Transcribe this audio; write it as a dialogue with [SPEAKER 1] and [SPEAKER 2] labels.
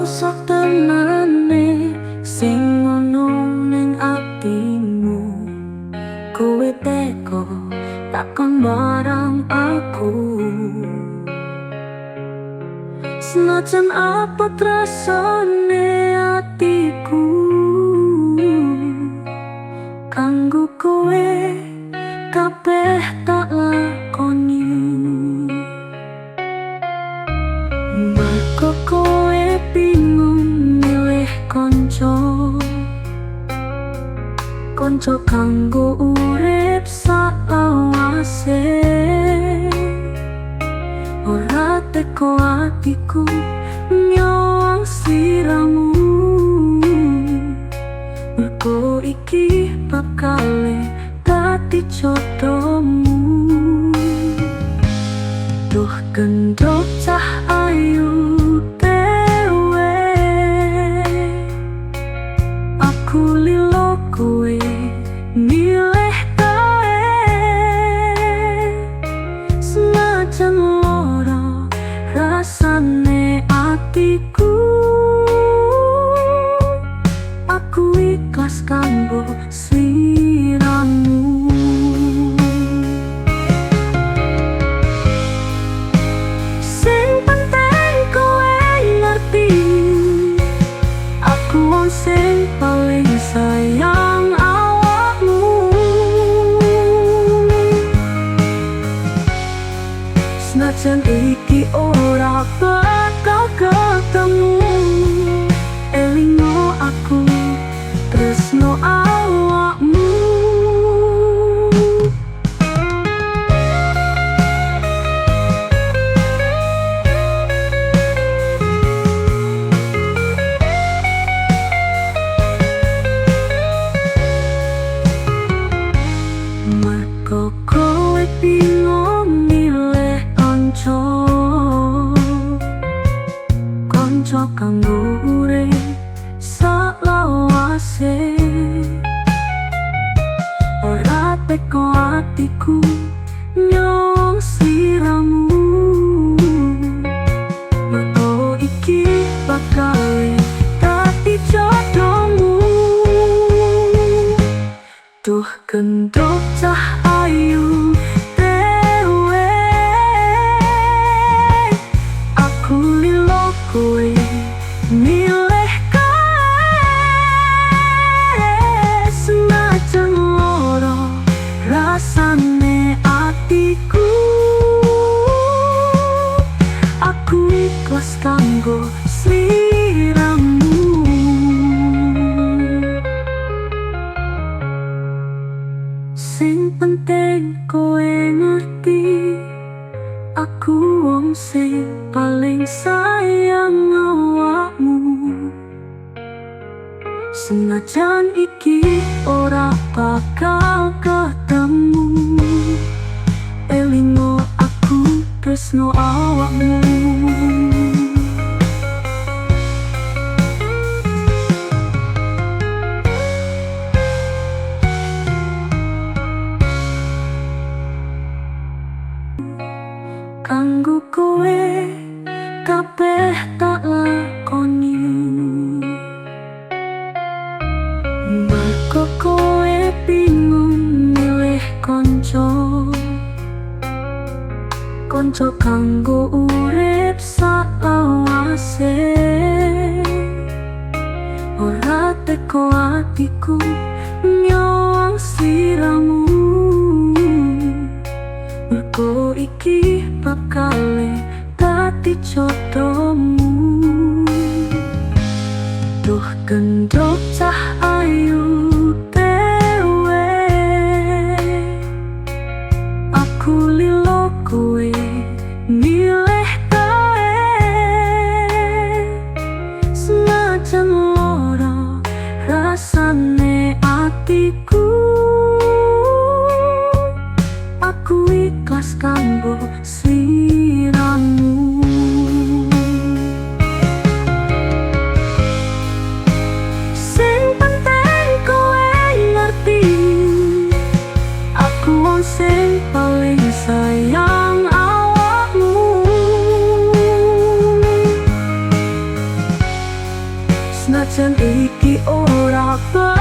[SPEAKER 1] sak tenane sing ono ning atimu. Kowe teko takon barang aku, senajan apa rasane atiku kanggo kowe kabeh tak lakoni. Mergo kowe bingung milih konco kanggo urip salawase. Ora teko atiku nyowang sliramu, mergo iki bakale dadi jodohmu. Duh gendut cah ayu dewe, aku lilo kowe milih kae. Senajan loro rasane atiku, aku ikhlas kanggo sliramu. Sing paling sayang awakmu, senajan iki ora bakal ketemu. Elingo aku tresno awakmu. Mergo kowe bingung milih konco kanggo urip salawase. Ora teko atiku nyowang sliramu, mergo iki bakal dadi jodohmu. Duh gendut cah ayu dewe, aku lilo kowe milih kae. Senajan loro rasane atiku, aku ikhlas kanggo sliramu. Sing penting kowe ngerti, aku wong sing paling sayang awakmu. Senajan iki ora bakal ketemu, elingo aku tresno awakmu. Kanggo kowe kabeh tak lakoni, mergo kowe bingung milih konco kanggo urip salawase. Ora teko atiku nyowang sliramu, mergo iki bakale dadi jodohmu. Duh gendut cah ayu dewe, aku lilo kowe milih kae. Senajan loro rasane atiku, aku ikhlas kanggo sliramu. Sing penting kowe ngerti, aku wong sing paling sayang awakmu. apa